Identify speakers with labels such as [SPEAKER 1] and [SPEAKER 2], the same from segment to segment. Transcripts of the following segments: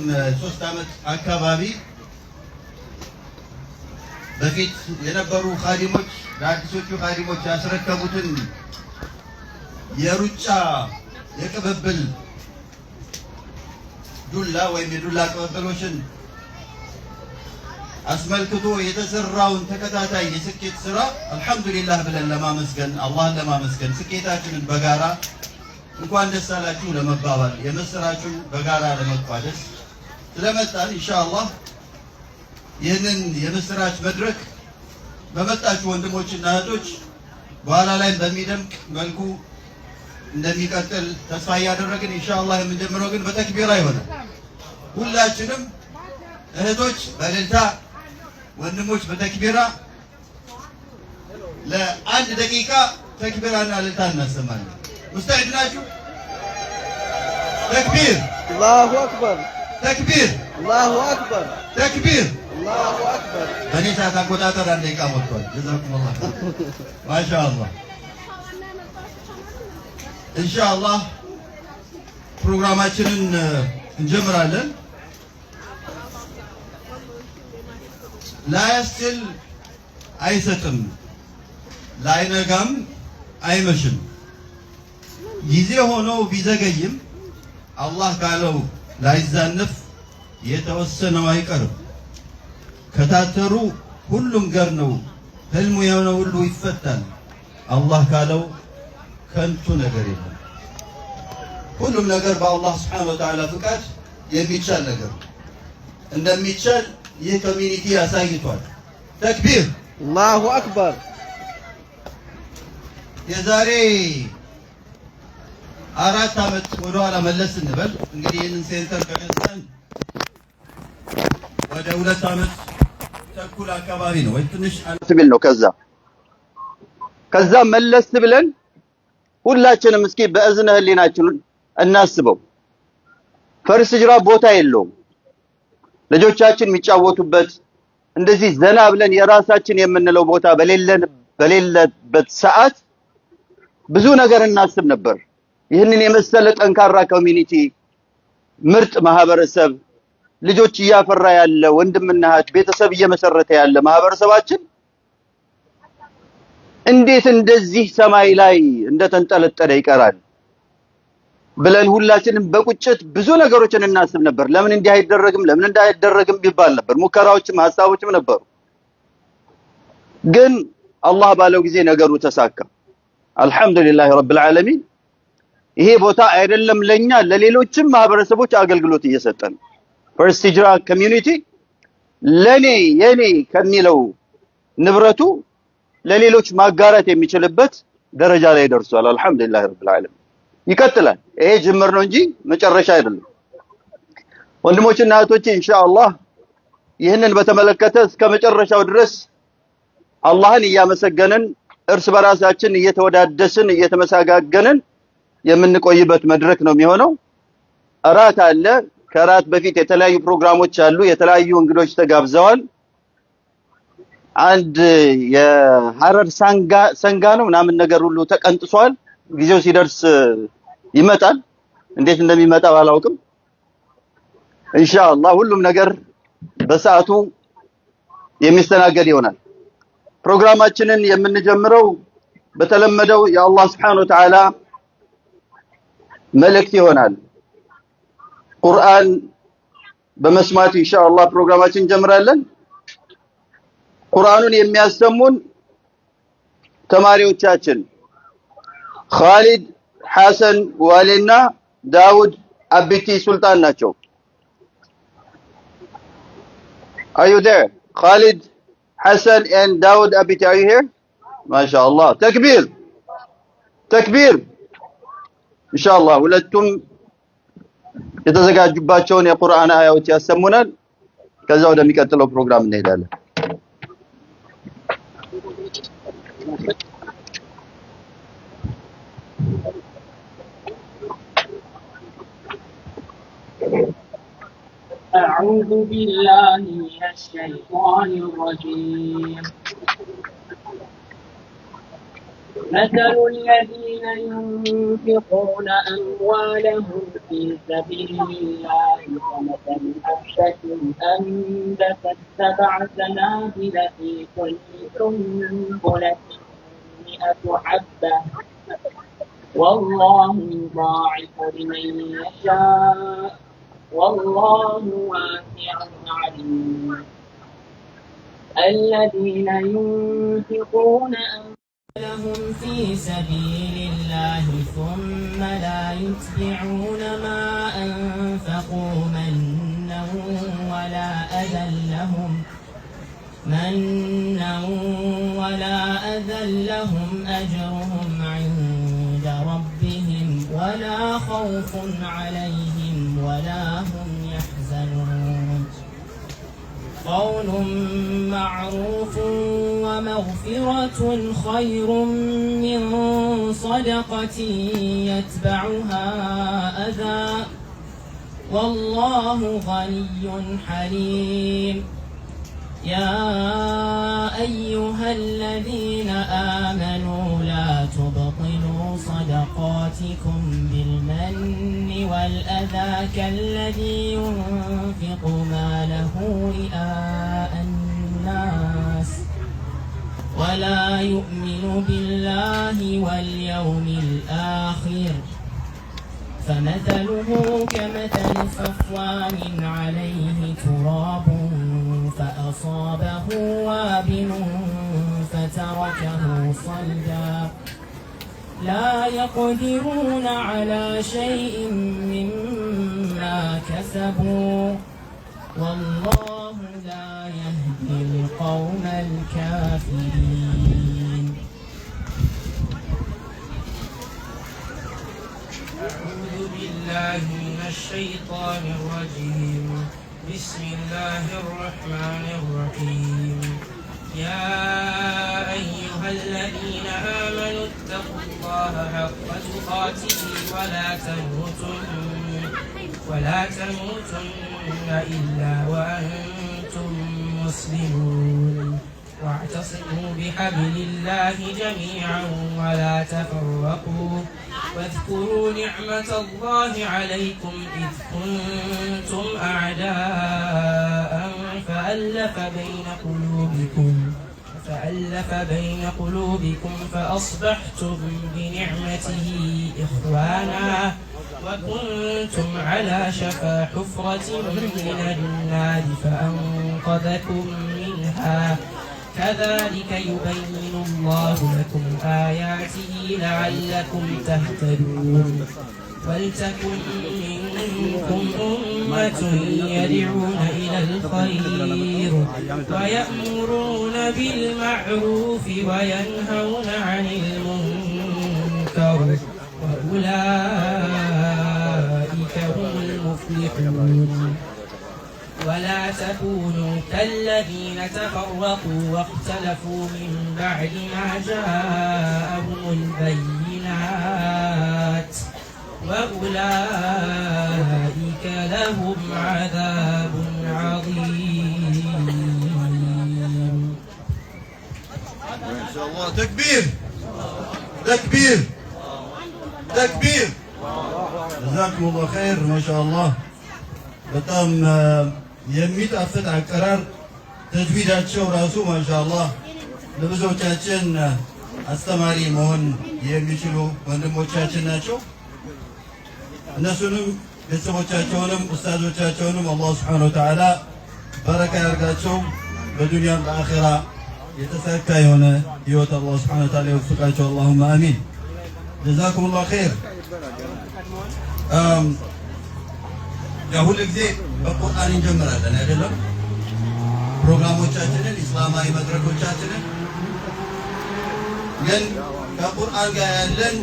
[SPEAKER 1] 3 ዓመት አካባቢ በፊት የነበሩ ኻዲሞች ለአዲሶቹ ኻዲሞች ያስረከቡትን የሩጫ የቅብብል ዱላ ወይም የዱላ ቅብብሎችን አስመልክቶ የተሰራውን ተከታታይ የስኬት ስራ አልহামዱሊላህ ብለን ለማመስገን አላህን ለማመስገን ስኬታችንን በጋራ እንኳን ደስ አላችሁ ለመባባል የመስራቹን በጋራ ለመቋደስ ስለመጣን ኢንሻአላህ ይህንን የመስራች መድረክ በመጣችሁ ወንድሞችና እህቶች በኋላ ላይ በሚደምቅ መልኩ እንደሚቀጥል ተስፋ ያደረግን ኢንሻአላህ የምንጀምረው ግን በተክቢራ ይሆናል። ሁላችንም እህቶች በእልልታ ወንድሞች በተክቢራ ለአንድ ደቂቃ ተክቢራና እልልታ እናሰማለን። ሙስተዒድ ናችሁ? ተክቢር
[SPEAKER 2] አላሁ አክበር
[SPEAKER 1] ተክቢር
[SPEAKER 2] አላሁ አክበር
[SPEAKER 1] ተክቢር
[SPEAKER 2] አላሁ አክበር።
[SPEAKER 1] በእኔ ሰዓት አቆጣጠር አንድ ደቂቃ ሞልቷል። ጀዛኩሙላህ ማሻአላህ። ኢንሻአላህ ፕሮግራማችንን እንጀምራለን። ላያስችል አይሰጥም፣ ላይነጋም አይመሽም። ጊዜ ሆኖ ቢዘገይም አላህ ካለው ላይዛነፍ የተወሰነው አይቀርም። ከታተሩ ሁሉም ገር ነው፣ ህልሙ የሆነ ሁሉ ይፈታል። አላህ ካለው ከንቱ ነገር የለም። ሁሉም ነገር በአላህ Subhanahu Wa Ta'ala ፍቃድ የሚቻል ነገር እንደሚቻል ይህ ኮሚኒቲ ያሳይቷል። ተክቢር
[SPEAKER 2] አላሁ አክበር።
[SPEAKER 1] የዛሬ 4 ዓመት ወደ ኋላ መለስ እንበል። እንግዲህ ይህንን ሴንተር ከገዛን ወደ 2 ዓመት ተኩል አካባቢ ነው ወይ ትንሽ
[SPEAKER 2] አልተብል ነው። ከዛ መለስ ብለን ሁላችንም እስኪ በእዝነ ህሊናችን እናስበው። ፈርስ ጅራ ቦታ የለውም። ልጆቻችን የሚጫወቱበት እንደዚህ ዘና ብለን የራሳችን የምንለው ቦታ በሌለበት ሰዓት ብዙ ነገር እናስብ ነበር። ይህንን የመሰለ ጠንካራ ኮሚኒቲ፣ ምርጥ ማህበረሰብ፣ ልጆች እያፈራ ያለ ወንድምና እህት ቤተሰብ እየመሰረተ ያለ ማህበረሰባችን እንዴት እንደዚህ ሰማይ ላይ እንደተንጠለጠለ ይቀራል ብለን ሁላችንም በቁጭት ብዙ ነገሮችን እናስብ ነበር። ለምን እንዲህ አይደረግም ለምን እንዳይደረግም ቢባል ነበር። ሙከራዎችም ሐሳቦችም ነበሩ። ግን አላህ ባለው ጊዜ ነገሩ ተሳካ። አልহামዱሊላህ ረብል ዓለሚን። ይሄ ቦታ አይደለም ለኛ ለሌሎችም ማህበረሰቦች አገልግሎት እየሰጠ ነው። ፈርስት ሂጅራ ኮሚኒቲ ለኔ የኔ ከሚለው ንብረቱ ለሌሎች ማጋራት የሚችልበት ደረጃ ላይ ደርሷል። አልহামዱሊላህ ረብል ዓለሚን። ይቀጥላል። ይሄ ጅምር ነው እንጂ መጨረሻ አይደለም። ወንድሞችና እህቶቼ ኢንሻአላህ ይህንን በተመለከተ እስከ መጨረሻው ድረስ አላህን እያመሰገንን እርስ በራሳችን እየተወዳደስን እየተመሰጋገንን የምንቆይበት መድረክ ነው የሚሆነው። እራት አለ። ከራት በፊት የተለያዩ ፕሮግራሞች አሉ። የተለያዩ እንግዶች ተጋብዘዋል። አንድ የሐረር ሰንጋ ነው ምናምን ነገር ሁሉ ተቀንጥሷል። ጊዜው ሲደርስ ይመጣል። እንዴት እንደሚመጣ ባላውቅም ኢንሻአላህ ሁሉም ነገር በሰዓቱ የሚስተናገድ ይሆናል። ፕሮግራማችንን የምንጀምረው በተለመደው የአላህ Subhanahu Wa Ta'ala መልእክት ይሆናል። ቁርአን በመስማት ኢንሻአላህ ፕሮግራማችን እንጀምራለን። ቁርአኑን የሚያሰሙን ተማሪዎቻችን ኻሊድ ሐሰን ዋሌና ዳውድ አቢቲ ሱልጣን ናቸው። Are you there? Khalid Hassan and Dawood Abiti, are you here? MashaAllah. Takbir. Takbir. ኢንሻአላህ ሁለቱም የተዘጋጁባቸውን የቁርአን አያዎች ያሰሙናል። ከዛ ወደሚቀጥለው ፕሮግራም እንሄዳለን።
[SPEAKER 3] أعوذ بالله من الشيطان الرجيم. مثل الذين ينفقون أموالهم في سبيل الله كمثل حبة أنبتت 7 سنابل في كل سنبلة 100 حبة والله يضاعف لمن يشاء والله واسع عليم الذين ينفقون أموالهم في سبيل الله ثم لا يتبعون ما أنفقوا منا ولا أذى لهم أجرهم عند ربهم ولا خوف عليهم ولا هم يحزنون قول معروف ومغفرة خير من صدقة يتبعها أذى والله غني حليم يا أيها الذين آمنوا لا تبطلوا صدقاتكم بالمن والأذى كالذي ينفق ماله رئاء الناس ولا يؤمن بالله واليوم الآخر فمثله كمثل صفوان عليه تراب فأصابه وابل فتركه صلدا لا يقدرون على شيء مما كسبوا والله لا يهدي القوم الكافرين
[SPEAKER 4] أعوذ بالله من الشيطان الرجيم بسم الله الرحمن الرحيم يا أيها الذين آمنوا اتقوا الله حق تقاته ولا تموتن إلا وأنتم مسلمون واعتصموا بحبل الله جميعا ولا تفرقوا واذكروا نعمة الله عليكم إذ كنتم أعداء فألف بين قلوبكم فأصبحتم بنعمته إخوانا وكنتم على شفا حفرة من النار فأنقذكم منها كذلك يبين الله لكم آياته لعلكم تهتدون ولتكن منكم أمة يدعون إلى الخير ويأمرون بالمعروف وينهون عن المنكر وأولئك هم المفلحون ولا تكونوا كالذين تفرقوا واختلفوا من بعد ما جاءهم البينات وأولئك لهم عذاب عظيم.
[SPEAKER 1] ما شاء الله تكبير تكبير تكبير جزاكم الله خير ما شاء الله በጣም የሚጣፍጥ አቀራር ተጅዊዳቸው ራሱ ማሻአላህ ለብዙዎቻችን አስተማሪ መሆን የሚችሉ ወንድሞቻችን ናቸው። እነሱንም ቤተሰቦቻቸውንም ኡስታዞቻቸውንም አላህ ሱብሓነሁ ወተዓላ በረካ ያርጋቸው በዱንያም በአኺራ የተሳካ የሆነ ህይወት አላህ ሱብሓነሁ ወተዓላ ይወፍቃቸው። አላሁመ አሚን። ጀዛኩሙላህ ኸይር። ሁል ጊዜ በቁርአን እንጀምራለን አይደለም? ፕሮግራሞቻችንን እስላማዊ መድረኮቻችንን ግን ከቁርአን ጋር ያለን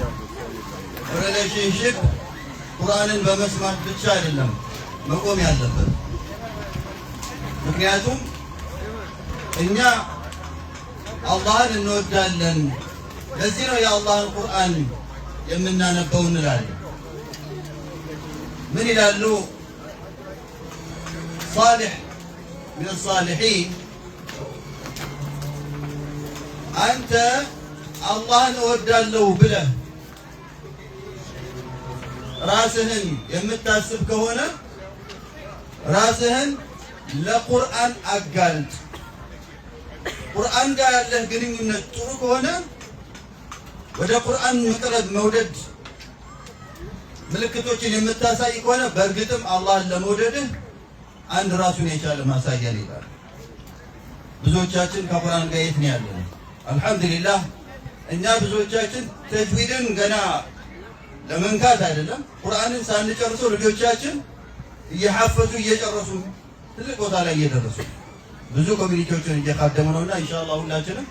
[SPEAKER 1] ሪሌሽንሺፕ ቁርአንን በመስማት ብቻ አይደለም መቆም ያለበት። ምክንያቱም እኛ አላህን እንወዳለን፣ ለዚህ ነው የአላህን ቁርአን የምናነበው እንላለን። ምን ይላሉ? صالح من الصالحين أنت الله نودالو بله راسهن يمتاسب كهونا راسهن ለቁርአን አጋልጥ። ቁርአን ጋር ያለህ ግንኙነት ጥሩ ከሆነ ወደ ቁርአን መቅረብ መውደድ ምልክቶችን የምታሳይ ከሆነ በእርግጥም አላህን ለመውደድህ አንድ ራሱን የቻለ ማሳያ ይላል። ብዙዎቻችን ከቁርአን ጋር የት ነው ያለነው? አልሐምዱሊላህ እኛ ብዙዎቻችን ተጅዊድን ገና ለመንካት አይደለም ቁርአንን ሳንጨርሰው ልጆቻችን እየሐፈዙ እየጨረሱ ትልቅ ቦታ ላይ እየደረሱ ብዙ ኮሚኒቲዎችን እየካደሙ ነውና ኢንሻአላህ ሁላችንም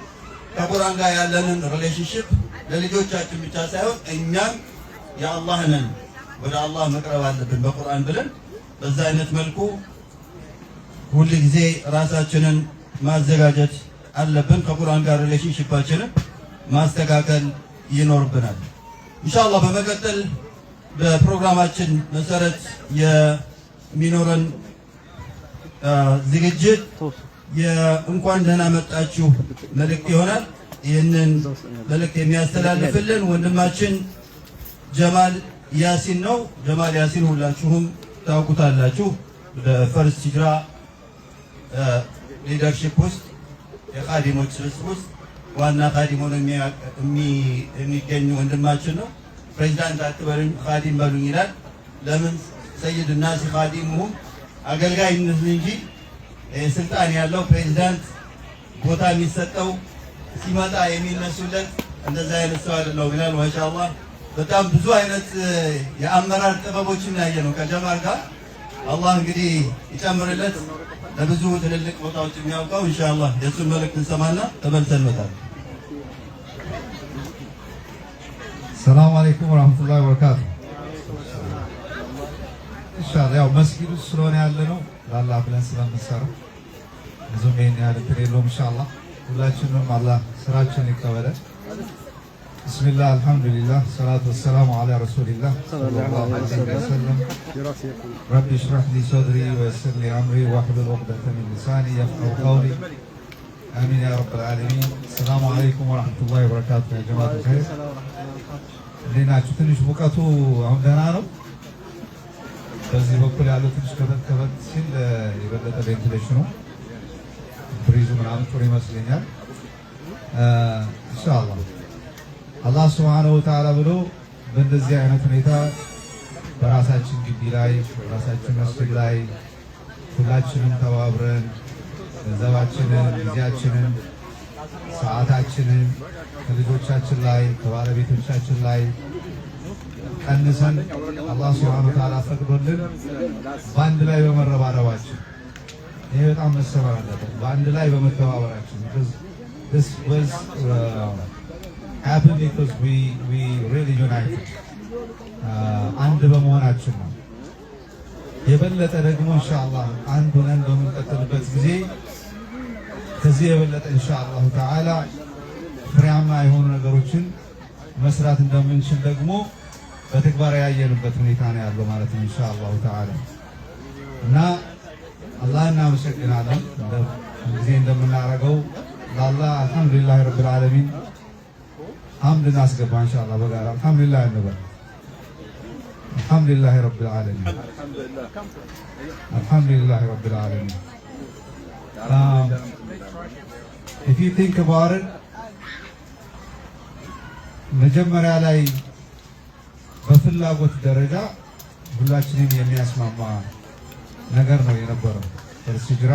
[SPEAKER 1] ከቁርአን ጋር ያለንን ሪሌሽንሺፕ ለልጆቻችን ብቻ ሳይሆን እኛም የአላህ ነን ወደ አላህ መቅረብ አለብን በቁርአን ብለን በዛ አይነት መልኩ ሁሉ ጊዜ ራሳችንን ማዘጋጀት አለብን። ከቁርአን ጋር ሪሌሽንሺፓችንን ማስተካከል ይኖርብናል። ኢንሻአላህ በመቀጠል በፕሮግራማችን መሰረት የሚኖረን ዝግጅት የእንኳን ደህና መጣችሁ መልእክት ይሆናል። ይህንን መልእክት የሚያስተላልፍልን ወንድማችን ጀማል ያሲን ነው። ጀማል ያሲን ሁላችሁም ታውቁታላችሁ። በፈርስት ሂጅራ ሊደርሺፕ ውስጥ የኻዲሞች ስብስብ ውስጥ ዋና ኻዲም ሆኖ የሚገኝ ወንድማችን ነው። ፕሬዚዳንት አትበሉኝ ኻዲም በሉኝ ይላል። ለምን ሰይድ ናሲ ኻዲሙሁም አገልጋይነት እንጂ ስልጣን ያለው ፕሬዚዳንት ቦታ የሚሰጠው ሲመጣ የሚነሱለት እንደዛ አይነት ሰው አይደለም ይላል። ማሻአላህ በጣም ብዙ አይነት የአመራር ጥበቦችን ያየ ነው ከጀማል ጋር። አላህ እንግዲህ ይጨምርለት ለብዙ ትልልቅ ቦታዎች የሚያውቀው ኢንሻአላህ የሱን መልእክት እንሰማና ተመልሰን እንመጣለን።
[SPEAKER 5] ሰላም አለይኩም ወራህመቱላሂ ወበረካቱ። ኢንሻአላህ ያው መስጊዱ ስለሆነ ያለ ነው ላላ ብለን ስለምንሰራ ብዙም ይሄን ያህል እንትን የለውም። ኢንሻአላህ ሁላችንም አላህ ስራችን ይቀበለን። ቢስሚላህ አልሐምዱሊላህ ሰላቱ ወሰላሙ ዐላ ረሱሊላህ ሰለላሁ ዐለይሂ ወሰለም ረቢ ሽረህ ሊ ሰድሪ ወየስር ሊ አምሪ ወህሉል ዑቅደተ ሚን ሊሳኒ የፍቀሁ ቀውሊ አሚን ያ ረብል ዓለሚን። ሰላሙ አለይኩም ወራህመቱላሂ ወበረካቱ። ያ ጀማዓት ኸይር እንዴት ናችሁ? ትንሽ ሙቀቱ አሁን ደህና ነው። በዚህ በኩል ያለው ትንሽ ከበድ ሲል የበለጠ ቬንቲሌሽኑ ብሪዙ ምናምን ጥሩ ይመስለኛል። ኢንሻአላህ አላህ ሱብሓነሁ ወተዓላ ብሎ በእንደዚህ አይነት ሁኔታ በራሳችን ግቢ ላይ በራሳችን መስጊድ ላይ ሁላችንም ተባብረን ገንዘባችንን፣ ጊዜያችንን፣ ሰዓታችንን ከልጆቻችን ላይ ከባለቤቶቻችን ላይ ቀንሰን አላህ ሱብሓነሁ ወተዓላ ፈቅዶልን በአንድ ላይ በመረባረባችን ይሄ በጣም መሰመር አለበት። በአንድ ላይ በመተባበራችን this was happened because we really united አንድ በመሆናችን ነው። የበለጠ ደግሞ ኢንሻአላህ አንድ ሆነን በምንቀጥልበት ጊዜ ከዚህ የበለጠ ኢንሻአላህ ተዓላ ፍሬያማ የሆኑ ነገሮችን መስራት እንደምንችል ደግሞ በተግባር ያየንበት ሁኔታ ነው ያለው ማለት ነው ኢንሻአላህ ተዓላ። እና አላህ እናመሰግናለን ጊዜ እንደምናደርገው ለአላህ አልሐምዱሊላህ ረብል ዓለሚን ሐምድ እናስገባ ኢንሻአላህ በጋራ አልሐምዱሊላህ እንበል። አልሐምዱሊላህ ረብል ዓለሚን አልሐምዱሊላህ ረብል ዓለሚን። if you think about it መጀመሪያ ላይ በፍላጎት ደረጃ ሁላችንም የሚያስማማ ነገር ነው የነበረው። ፈርስት ሂጅራ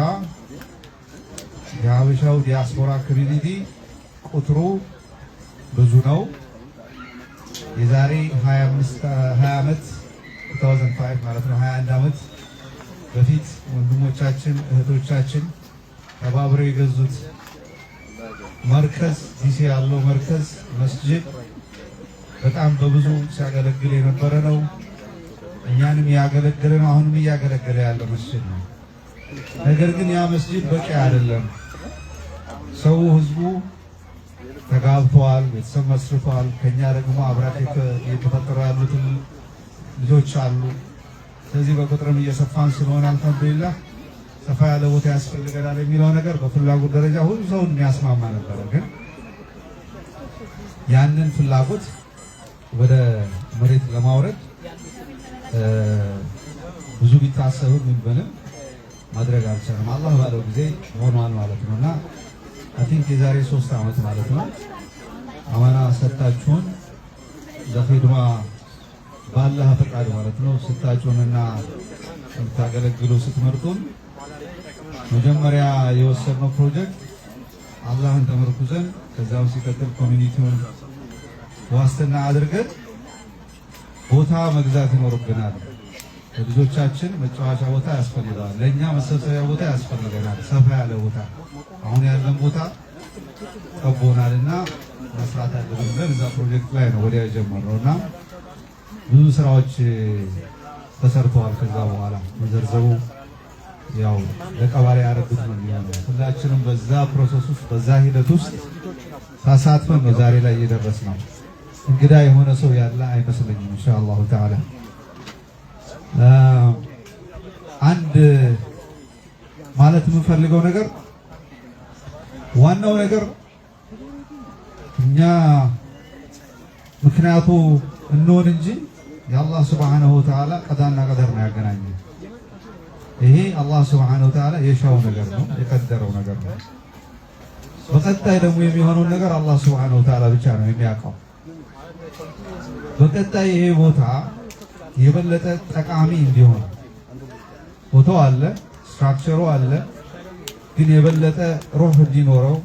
[SPEAKER 5] የሀበሻው ዲያስፖራ ኮሚኒቲ ቁጥሩ ብዙ ነው። የዛሬ 20 ዓመት 2005 ማለት ነው 21 ዓመት በፊት ወንድሞቻችን እህቶቻችን ተባብረው የገዙት መርከዝ ዲሲ ያለው መርከዝ መስጂድ በጣም በብዙ ሲያገለግል የነበረ ነው። እኛንም ያገለገለ ነው። አሁንም እያገለገለ ያለ መስጂድ ነው። ነገር ግን ያ መስጂድ በቂ አይደለም። ሰው ህዝቡ ተጋብተዋል፣ ቤተሰብ መስርተዋል። ከኛ ደግሞ አብራት የተፈጠሩ ያሉትን ልጆች አሉ። ስለዚህ በቁጥርም እየሰፋን ስለሆነ አልሐምዱሊላህ ሰፋ ያለ ቦታ ያስፈልገናል የሚለው ነገር በፍላጎት ደረጃ ሁሉ ሰው የሚያስማማ ነበረ። ግን ያንን ፍላጎት ወደ መሬት ለማውረድ ብዙ ቢታሰብም ምን ማድረግ አልቻለም። አላህ ባለው ጊዜ ሆኗል ማለት ነውና አይ ቲንክ የዛሬ 3 ዓመት ማለት ነው አማና ሰጣችሁን ለኺድማ ባላህ ፈቃድ ማለት ነው ስታጩንና ስታገለግሉ ስትመርጡን መጀመሪያ የወሰድነው ፕሮጀክት አላህን ተመርኩዘን ከዛው ሲቀጥል ኮሚኒቲውን ዋስትና አድርገን ቦታ መግዛት ይኖርብናል። ለልጆቻችን መጫወቻ ቦታ ያስፈልጋል፣ ለኛ መሰብሰቢያ ቦታ ያስፈልገናል፣ ሰፋ ያለ ቦታ። አሁን ያለን ቦታ ጠቦናልና መስራት አለብን ብለን እዛ ፕሮጀክት ላይ ነው ወዲያ የጀመርነውና ብዙ ስራዎች ተሰርተዋል። ከዛ በኋላ መዘርዘቡ ያው ለቀባሪ ያረዱት ነው የሚሆነው። ሁላችንም በዛ ፕሮሰስ ውስጥ በዛ ሂደት ውስጥ ተሳትፈን ነው ዛሬ ላይ እየደረስነው። እንግዳ የሆነ ሰው ያለ አይመስለኝም ኢንሻአላሁ ተዓላ። አንድ ማለት የምንፈልገው ነገር ዋናው ነገር እኛ ምክንያቱ እንሆን እንጂ የአላህ ሱብሓነሁ ወተዓላ ቀዳና ቀደር ነው ያገናኘን። ይሄ አላህ ሱብሓነሁ ወተዓላ የሻው ነገር ነው፣ የቀደረው ነገር ነው። በቀጣይ ደግሞ የሚሆነው ነገር አላህ ሱብሓነሁ ወተዓላ ብቻ ነው የሚያውቀው። በቀጣይ ይሄ ቦታ የበለጠ ጠቃሚ እንዲሆን ቦታው አለ፣ ስትራክቸሩ አለ፣ ግን የበለጠ ሩህ እንዲኖረው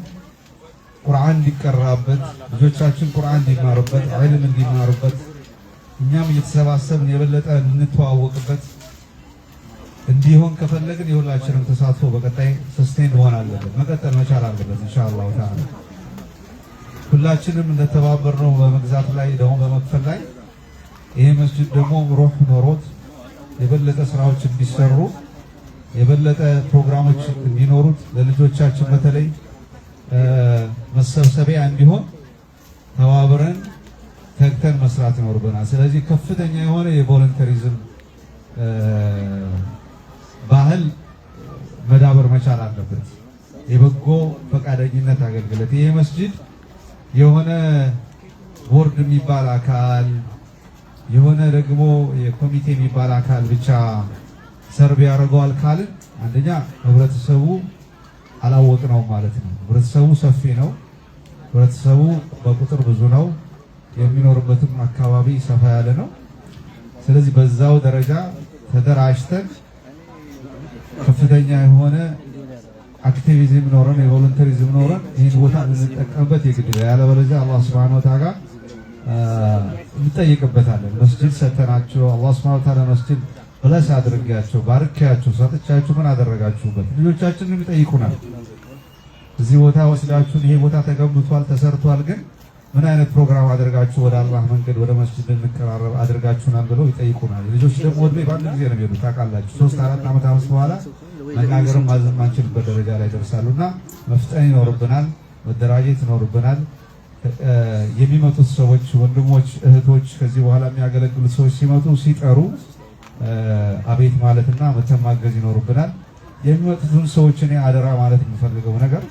[SPEAKER 5] ቁርአን እንዲቀራበት ልጆቻችን ቁርአን እንዲማሩበት ዒልም እንዲማሩበት እኛም እየተሰባሰብን የበለጠ እንተዋወቅበት እንዲሆን ከፈለግን የሁላችንም ተሳትፎ በቀጣይ ሰስቴን መሆን አለበት፣ መቀጠል መቻል አለበት ኢንሻአላሁ ተዓላ። ሁላችንም እንደተባበርነው በመግዛት ላይ ደግሞ በመክፈል ላይ ይሄ መስጂድ ደግሞ ሩህ ኖሮት የበለጠ ስራዎች እንዲሰሩ የበለጠ ፕሮግራሞች እንዲኖሩት ለልጆቻችን በተለይ መሰብሰቢያ እንዲሆን ተባብረን ተግተን መስራት ይኖርብናል። ስለዚህ ከፍተኛ የሆነ የቮለንተሪዝም ባህል መዳበር መቻል አለበት። የበጎ ፈቃደኝነት አገልግሎት ይሄ መስጂድ የሆነ ቦርድ የሚባል አካል የሆነ ደግሞ የኮሚቴ የሚባል አካል ብቻ ሰርቭ ያደርገዋል ካልን አንደኛ ህብረተሰቡ አላወቅነው ማለት ነው። ህብረተሰቡ ሰፊ ነው። ህብረተሰቡ በቁጥር ብዙ ነው። የሚኖርበትም አካባቢ ሰፋ ያለ ነው። ስለዚህ በዛው ደረጃ ተደራጅተን ከፍተኛ የሆነ አክቲቪዝም ኖረን የቮለንተሪዝም ኖረን ይህን ቦታ እንጠቀምበት የግድ ነው። ያለበለዚያ አላህ ሱብሓነሁ ወተዓላ እንጠይቅበታለን። መስጂድ ሰተናቸው አላህ ሱብሓነሁ ወተዓላ መስጂድ ብለስ አድርጋቸው ባርካቸው ሰጥቻችሁ ምን አደረጋችሁበት? ልጆቻችንን ይጠይቁናል። እዚህ ቦታ ወስዳችሁን ይሄ ቦታ ተገንብቷል ተሰርቷል፣ ግን ምን አይነት ፕሮግራም አድርጋችሁ ወደ አላህ መንገድ ወደ መስጂድ እንቀራረብ አድርጋችሁናል ብለው ይጠይቁናል። ልጆች ደግሞ ወደ በአንድ ጊዜ ነው የሚሄዱት ታውቃላችሁ። 3-4 ዓመት በኋላ መናገርም ማዘን ማንችልበት ደረጃ ላይ ደርሳሉና መፍጠን ይኖርብናል፣ መደራጀት ይኖርብናል። የሚመጡት ሰዎች ወንድሞች፣ እህቶች ከዚህ በኋላ የሚያገለግሉት ሰዎች ሲመጡ ሲጠሩ አቤት ማለትና መተማገዝ ይኖርብናል። የሚመጡትን ሰዎች እኔ አደራ ማለት የምፈልገው ነገር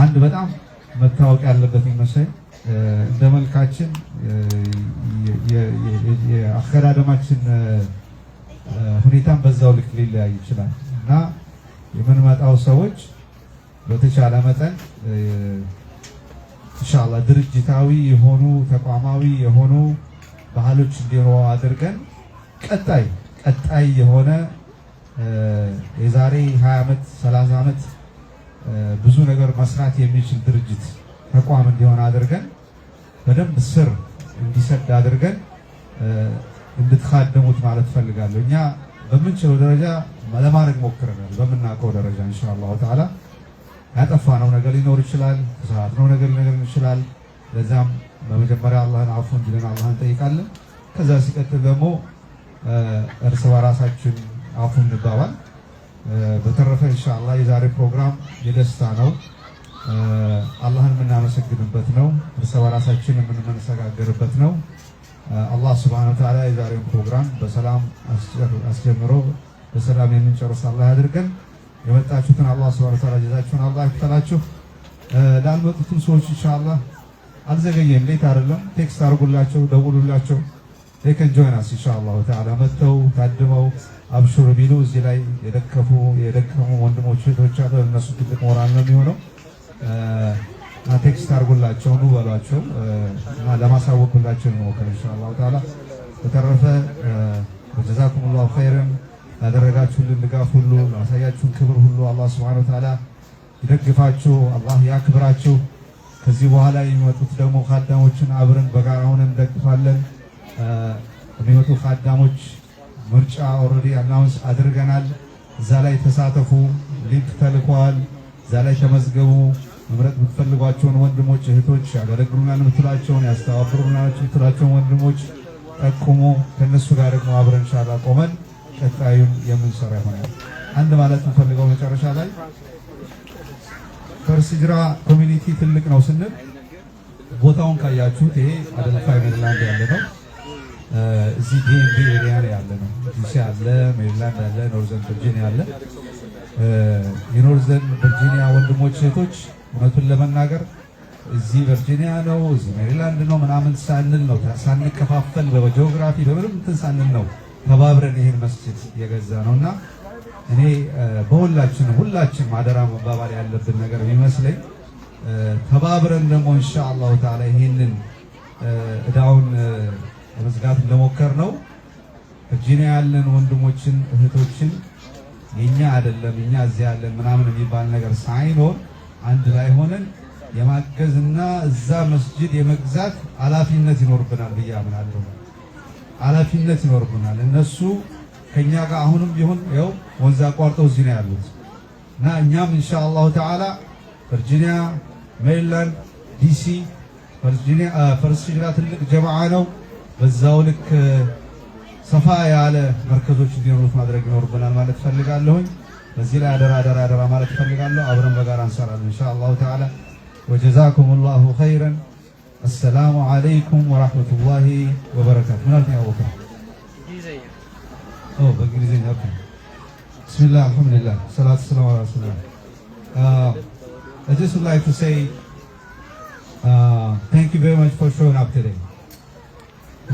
[SPEAKER 5] አንድ በጣም መታወቅ ያለበት ይመስለኝ እንደ መልካችን የአከዳደማችን ሁኔታም በዛው ልክ ሊለያይ ይችላል እና የምንመጣው ሰዎች በተቻለ መጠን ኢንሻአላህ ድርጅታዊ የሆኑ ተቋማዊ የሆኑ ባህሎች እንዲኖሩ አድርገን ቀጣይ የሆነ የዛሬ 20 ዓመት 30 ዓመት ብዙ ነገር መስራት የሚችል ድርጅት ተቋም እንዲሆን አድርገን በደንብ ስር እንዲሰድ አድርገን እንድትखाደሙት ማለት ፈልጋለሁ። እኛ በምንችለው ደረጃ ለማድረግ ሞክረናል። በምናውቀው ደረጃ ኢንሻአላህ ተዓላ ያጠፋነው ነገር ሊኖር ይችላል፣ ተሳሳትነው ነገር ሊኖር ይችላል። ለዛም በመጀመሪያ አላህን አፉ እንዲለን አላህን እንጠይቃለን። ከዛ ሲቀጥል ደግሞ እርስ በራሳችን አፉ እንባባል። በተረፈ ኢንሻአላህ የዛሬ ፕሮግራም የደስታ ነው፣ አላህን የምናመሰግንበት ነው፣ እርስ በራሳችን የምንመሰጋገርበት ነው። አላህ ሱብሓነሁ ወተዓላ የዛሬውን ፕሮግራም በሰላም አስጀምሮ በሰላም የምንጨርስ አላህ ያድርገን። የመጣችሁትን አላህ ሱብሓነሁ ወተዓላ ጀዛችሁን አላህ ይክፈላችሁ። ላልመጡትም ሰዎች ኢንሻአላህ አልዘገየም፣ ሌት አይደለም፣ ቴክስት አድርጉላቸው፣ ደውሉላቸው። they can join us ኢንሻአላሁ ተዓላ መጥተው ታድመው አብሽሩ ቢሉ እዚህ ላይ የደከሙ ወንድሞች እህቶች አሉ። እነሱ ትልቅ ሞራል ነው የሚሆነው። ቴክስት አድርጉላቸው ነው በሏቸው እና ለማሳወቅ ሁላችን ነው ኢንሻአላሁ ተዓላ። በተረፈ ጀዛኩሙላሁ ኸይረን ያደረጋችሁልን ድጋፍ ሁሉ ላሳያችሁን ክብር ሁሉ አላህ ሱብሓነሁ ወተዓላ ይደግፋችሁ፣ አላህ ያክብራችሁ። ከዚህ በኋላ የሚመጡት ደግሞ ኻዳሞችን አብረን በጋራ ሆነን እንደግፋለን። የሚመጡ ኻዳሞች ምርጫ ኦልሬዲ አናውንስ አድርገናል። እዛ ላይ ተሳተፉ። ሊንክ ተልኳል። እዛ ላይ ተመዝገቡ። መምረጥ የምትፈልጓቸውን ወንድሞች እህቶች፣ ያገለግሉናል የምትሏቸውን ያስተባብሩናል የምትሏቸውን ወንድሞች ጠቁሙ። ከነሱ ጋር ደግሞ አብረን ኢንሻአላህ ቆመን ቀጣዩን የምንሰራ ይሆናል። አንድ ማለት የምፈልገው መጨረሻ ላይ ፈርስት ሂጅራ ኮሚኒቲ ትልቅ ነው ስንል ቦታውን ካያችሁት ይሄ አደልፋ ሜሪላንድ ያለ ነው። እዚህ ዲኤምቪ ኤሪያ ላይ ያለ ነው። ዲሲ አለ፣ ሜሪላንድ አለ፣ ኖርዘርን ቨርጂኒያ አለ። የኖርዘርን ቨርጂኒያ ወንድሞች እህቶች እውነቱን ለመናገር እዚህ ቨርጂኒያ ነው እዚህ ሜሪላንድ ነው ምናምን ሳንል ነው ሳንከፋፈል በጂኦግራፊ በምንም እንትን ሳንል ነው ተባብረን ይሄን መስጂድ የገዛ ነውና እኔ ሁላችን አደራ መባባል ያለብን ነገር የሚመስለኝ ተባብረን ደግሞ ኢንሻአላሁ ተዓላ ይሄንን እዳውን ለመዝጋት እንደሞከር ነው። ቨርጂኒያ ያለን ወንድሞችን እህቶችን የኛ አይደለም እኛ እዚህ ያለን ምናምን የሚባል ነገር ሳይኖር አንድ ላይ ሆነን የማገዝና እዛ መስጂድ የመግዛት ኃላፊነት ይኖርብናል ብዬ አምናለሁ። ኃላፊነት ይኖርብናል። እነሱ ከኛ ጋር አሁንም ቢሆን ያው ወንዝ አቋርጠው እዚህ ነው ያሉት እና እኛም ኢንሻአላሁ ተዓላ ቨርጂኒያ፣ ሜሪላንድ፣ ዲሲ ፈርስት ሂጅራ ትልቅ ጀማዓ ነው። በዛው ልክ ሰፋ ያለ መርከዞች እንዲኖሩት ማድረግ ይኖርብናል ማለት ፈልጋለሁኝ። በዚህ ላይ አደራ ማለት ፈልጋለሁ። አብረን በጋራ እንሰራለን ኢንሻአላሁ ተዓላ። ወጀዛኩሙላሁ ኸይረን። السلام عليكم ورحمة الله وبركاته. من أنت يا أبو بكر؟ بإنجليزية. أوكي. بسم الله الحمد لله والصلاة والسلام على رسول الله. I just would like to say thank you very much for showing up today.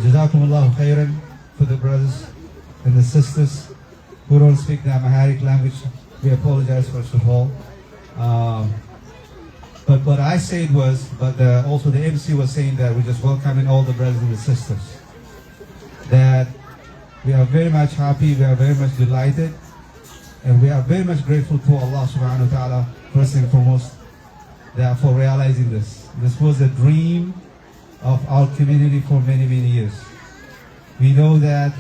[SPEAKER 5] Jazakumullahu khairan for the brothers and the sisters who don't speak the Amharic language. We apologize first of all. But what I said was, also the MC was saying that we're just welcoming all the brothers and the sisters. That we are very much happy, we are very much delighted, and we are very much grateful to Allah subhanahu wa ta'ala, first and foremost, for realizing this. This was a dream of our community for many, many years. We know that,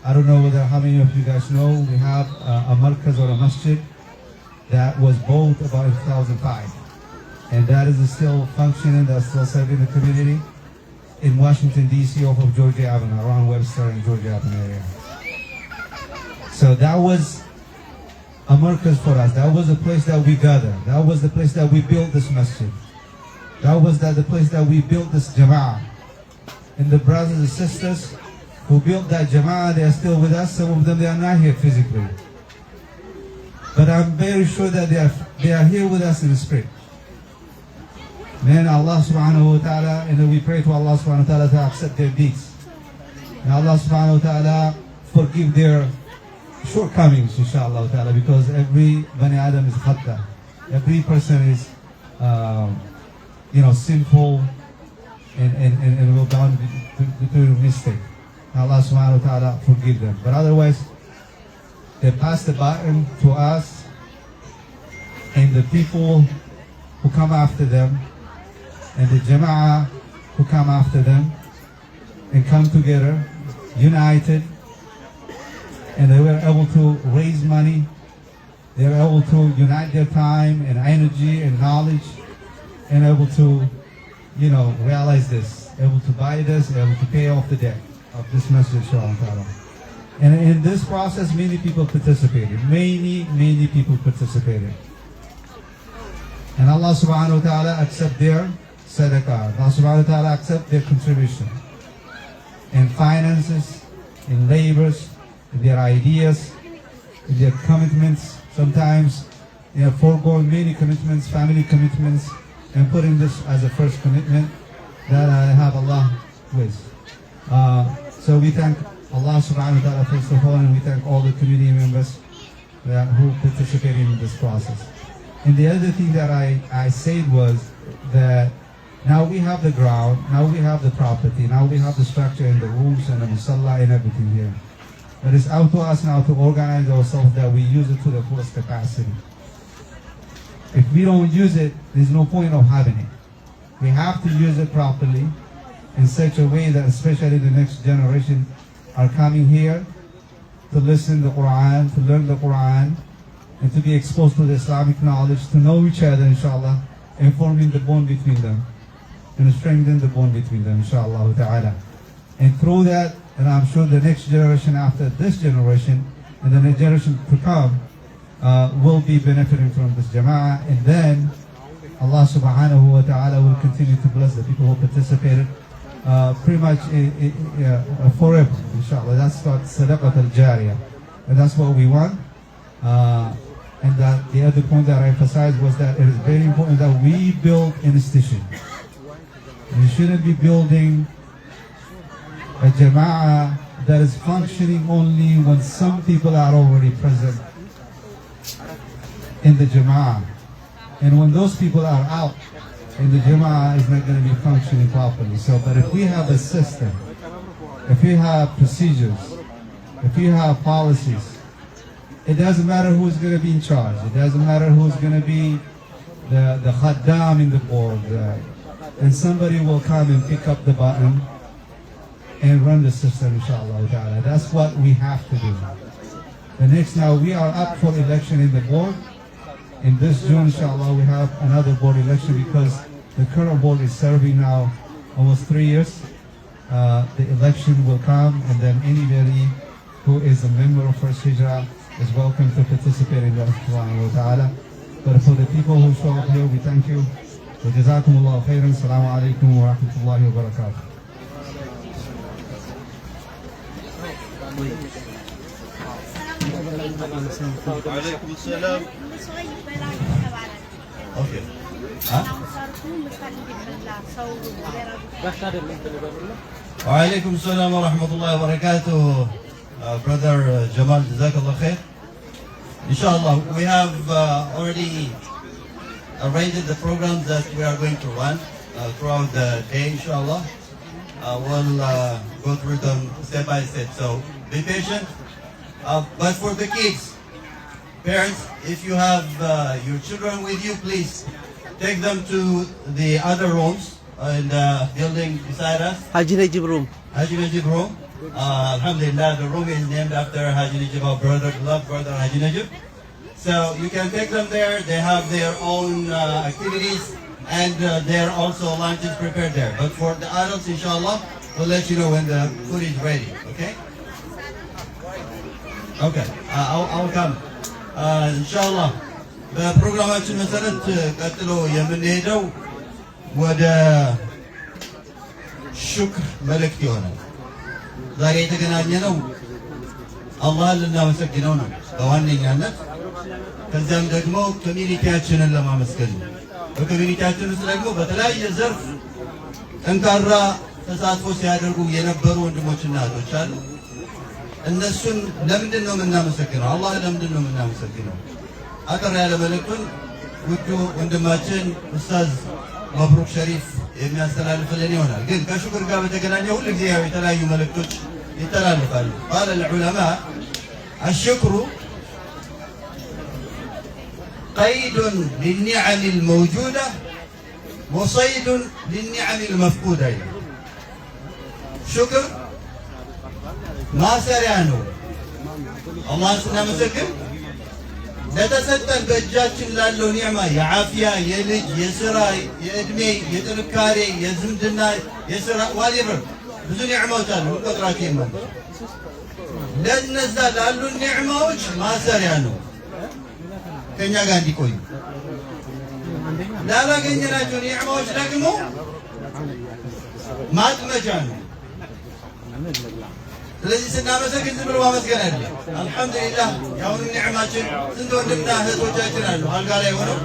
[SPEAKER 5] I don't know whether how many of you guys know, we have a markaz or a masjid that was built about in 2005. And that is still functioning, that's still serving the community in Washington, D.C. off of Georgia Avenue, around Webster and Georgia Avenue area. So that was a markaz for us. That was the place that we gathered. That was the place that we built this masjid. That was the place that we built this jama'ah. And the brothers and sisters who built that jama'ah, they are still with us. Some of them, they are not here physically. But I'm very sure that they are here with us in the spirit. Man, Allah subhanahu wa ta'ala, and we pray to Allah subhanahu wa ta'ala to accept their deeds. And Allah subhanahu wa ta'ala forgive their shortcomings, inshallah ta'ala, because every Bani Adam is khata. Every person is, sinful and will bound to do mistake. Allah subhanahu wa ta'ala forgive them. But otherwise, they pass the baton to us and the people who come after them, and the jama'ah who come after them and come together, united, and they were able to raise money, they were able to unite their time and energy and knowledge, and able to, realize this, able to buy this, able to pay off the debt of this masjid, inshallah. And in this process, many people participated. Many people participated. And Allah subhanahu wa ta'ala accept their sadaqah. Allah subhanahu wa ta'ala accept their contribution in finances, in labors, in their ideas, in their commitments. Sometimes they have foregone many commitments, family commitments, and putting this as a first commitment that I have Allah with. So we thank Allah subhanahu wa ta'ala first of all, and we thank all the community members who participated in this process. And the other thing that I said was that now we have the ground, now we have the property, now we have the structure and the rooms and the musalla and everything here. But it's up to us now to organize ourselves that we use it to the fullest capacity. If we don't use it, there's no point of having it. We have to use it properly in such a way that especially the next generation are coming here to listen to the Quran, to learn the Quran, and to be exposed to the Islamic knowledge, to know each other, inshallah, and forming the bond between them, and strengthen the bond between them, inshallah ta'ala. And through that, and I'm sure the next generation after this generation, and the next generation to come, will be benefiting from this jama'ah, and then Allah subhanahu wa ta'ala will continue to bless the people who participated pretty much forever, inshallah. That's what sadaqat al-jariyah, and that's what we want. And that the other point that I emphasized was that it is very important that we build an institution. We shouldn't be building a jama'ah that is functioning only when some people are already present in the jama'ah. And when those people are out, and the jama'ah is not going to be functioning properly. So, but if we have a system, if we have procedures, if we have policies, it doesn't matter who's going to be in charge. It doesn't matter who's going to be the khaddam in the board. And somebody will come and pick up the button and run the system, inshallah ta'ala. That's what we have to do. The next, now we are up for election in the board. In this June, inshallah, we have another board election because the current board is serving now almost 3 years. The election will come, and then anybody who is a member of First Hijrah is welcome to participate in that, subhanahu wa ta'ala. But for the people who show up here, we thank you. Wa jazakumullahu khairan. Assalamu alaikum wa rahmatullahi wa barakatuh.
[SPEAKER 1] وعليكم السلام. اوكي. وعليكم السلام ورحمة الله وبركاته. Brother Jamal, Jazakallah khair. Inshallah, we have already arranged the programs that we are going to run throughout the day, inshallah. We'll go through them step by step, so be patient. But for the kids, parents, if you have your children with you, please take them to the other rooms in the building beside us.
[SPEAKER 6] Haji Najib room.
[SPEAKER 1] Haji Najib room. Alhamdulillah, the room is named after Haji Najib, our brother, beloved brother Haji Najib. So you can take them there. They have their own activities, and there are also lunches prepared there. But for the adults, inshallah, we'll let you know when the food is ready. Okay? Okay. I'll come. Inshallah. በፕሮግራማችን መሰረት ቀጥሎ የምንሄደው ወደ ሹክር መልእክት ይሆናል። ዛሬ የተገናኘነው አላህን ልናመሰግነው ነው በዋነኛነት። ከዚያም ደግሞ ኮሚኒቲያችንን ለማመስገን ነው። በኮሚኒቲያችን ውስጥ ደግሞ በተለያየ ዘርፍ ጠንካራ ተሳትፎ ሲያደርጉ የነበሩ ወንድሞችና እህቶች አሉ። እነሱን ለምንድን ነው የምናመሰግነው? አላህ ለምንድን ነው የምናመሰግነው? አጠር ያለ መልእክቱን ውዱ ወንድማችን ኡስታዝ መብሩክ ሸሪፍ የሚያስተላልፍልን ይሆናል። ግን ከሹክር ጋር በተገናኘ ሁሉ ጊዜ ያው የተለያዩ መልእክቶች ይተላለፋሉ። قال العلماء الشكر قيد للنعم الموجودة وصيد للنعم المفقودة. شكر ማሰሪያ ነው። አላህን ስናመሰግን ለተሰጠን በእጃችን ላለው ኒዕማ የዓፊያ፣ የልጅ፣ የስራ፣ የእድሜ፣ የጥንካሬ፣ የዝምድና፣ የስራ ዋሊበር ብዙ ኒዕማዎች አሉ እንቆጥራቸው የማንችል። ለነዛ ላሉ ኒዕማዎች ማሰሪያ ነው ከኛ ጋር እንዲቆዩ። ላላገኘናቸው ኒዕማዎች ደግሞ ማጥመጃ ነው። ስለዚህ ስናመሰግን ዝም ብሎ ማመስገን አይደለም። አልሐምዱሊላህ የአሁኑ ኒዕማችን ስንት ወንድምና እህቶቻችን አሉ አልጋ ላይ ሆነው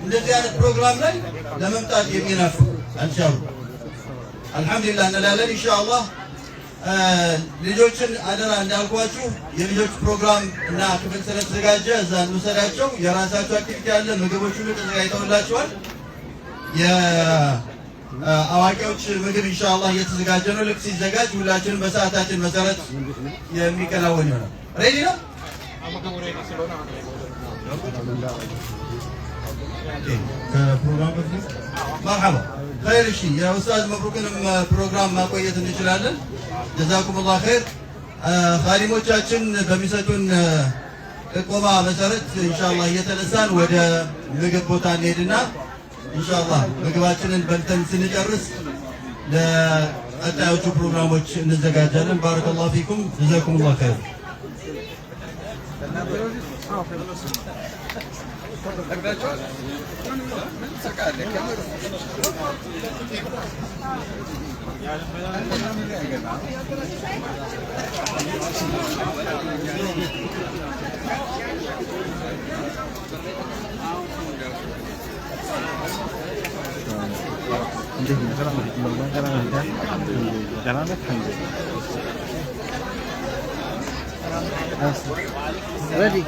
[SPEAKER 1] እንደዚህ አይነት ፕሮግራም ላይ ለመምጣት የሚናፍቁ አልሻሉ። አልሐምዱሊላህ እንላለን። ኢንሻአላህ ልጆችን አደራ እንዳልኳችሁ የልጆች ፕሮግራም እና ክፍል ስለተዘጋጀ እዛ እንውሰዳቸው። የራሳቸው አክቲቪቲ አለ። ምግቦች ሁሉ ተዘጋጅተውላቸዋል። የአዋቂዎች ምግብ ኢንሻአላህ እየተዘጋጀ ነው። ልክ ሲዘጋጅ ሁላችንም በሰዓታችን መሰረት የሚከናወን ይሆናል። ሬዲ ነው?
[SPEAKER 5] ከፕሮግራም በፊት
[SPEAKER 1] መርሐባ ኸይር። እሺ የኡስታዝ መብሩክንም ፕሮግራም ማቆየት እንችላለን። ጀዛኩሙላህ ኸይር። ኻዲሞቻችን በሚሰጡን ጥቆማ መሰረት ኢንሻአላህ እየተነሳን ወደ ምግብ ቦታ እንሄድና ኢንሻአላህ ምግባችንን በልተን ስንጨርስ ለቀጣዮቹ ፕሮግራሞች እንዘጋጃለን። ባረከላሁ ፊኩም ጀዛኩሙላህ ኸይር።
[SPEAKER 6] Ready?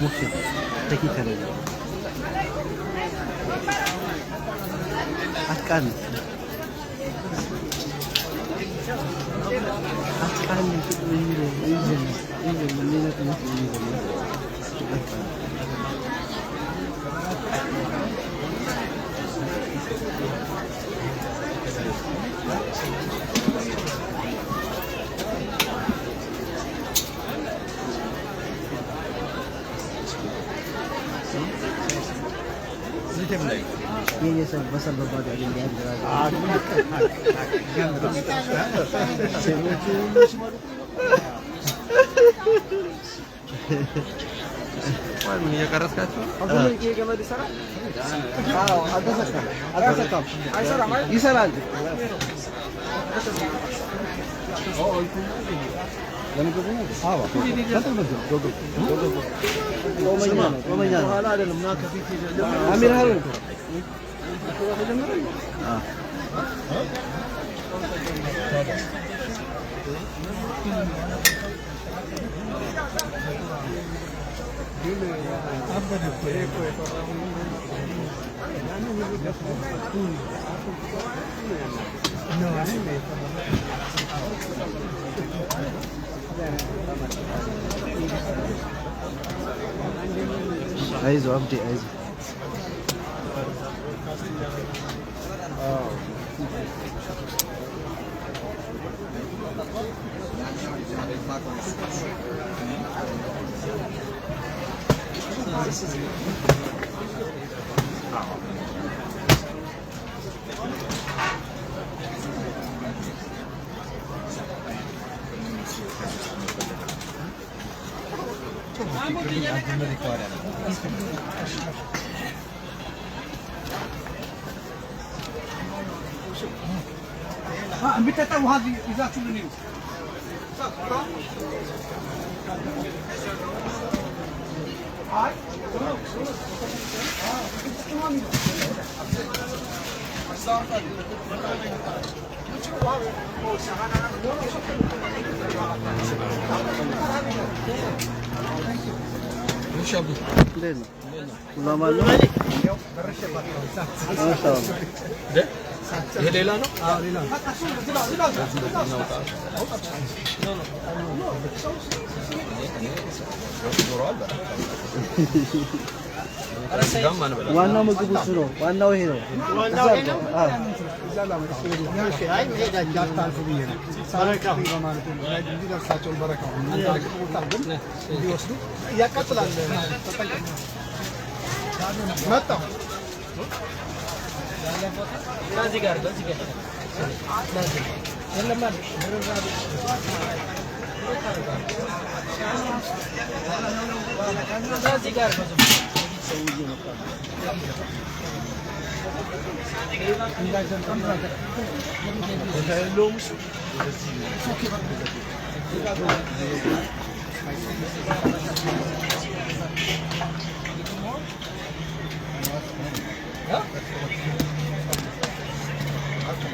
[SPEAKER 6] Muksin, take it away. Akan itu izin menilai ini saya pasal berbagi dengan
[SPEAKER 7] Wah, minyak keras kacau.
[SPEAKER 6] Apa lagi yang ada di sana? Ada sekam. Ada sekam. Di sana. Oh, itu. Yang itu punya. Apa? Satu betul. Oh, mana? Hala ada lemah kasih. Amir Harun. Ah. عايزه عبدي عايزه
[SPEAKER 8] متى تو هذه إذا كل نيو هاي
[SPEAKER 7] إن شاء الله.
[SPEAKER 6] لينا والله ما له ما شاء الله
[SPEAKER 7] ده؟ ይሄ ሌላ ነው?
[SPEAKER 8] አዎ ሌላ
[SPEAKER 6] ዋናው ምግቡ እሱ ነው። ዋናው ይሄ ነው። ዋናው ይሄ ነው። አዎ
[SPEAKER 8] ያቃጥላል። መጣሁ
[SPEAKER 4] እዚህ ጋር እዚህ ጋር የለም ማለት እዚህ ጋር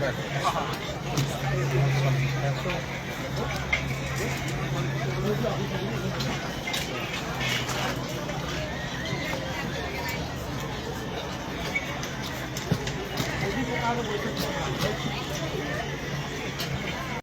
[SPEAKER 8] Thank you.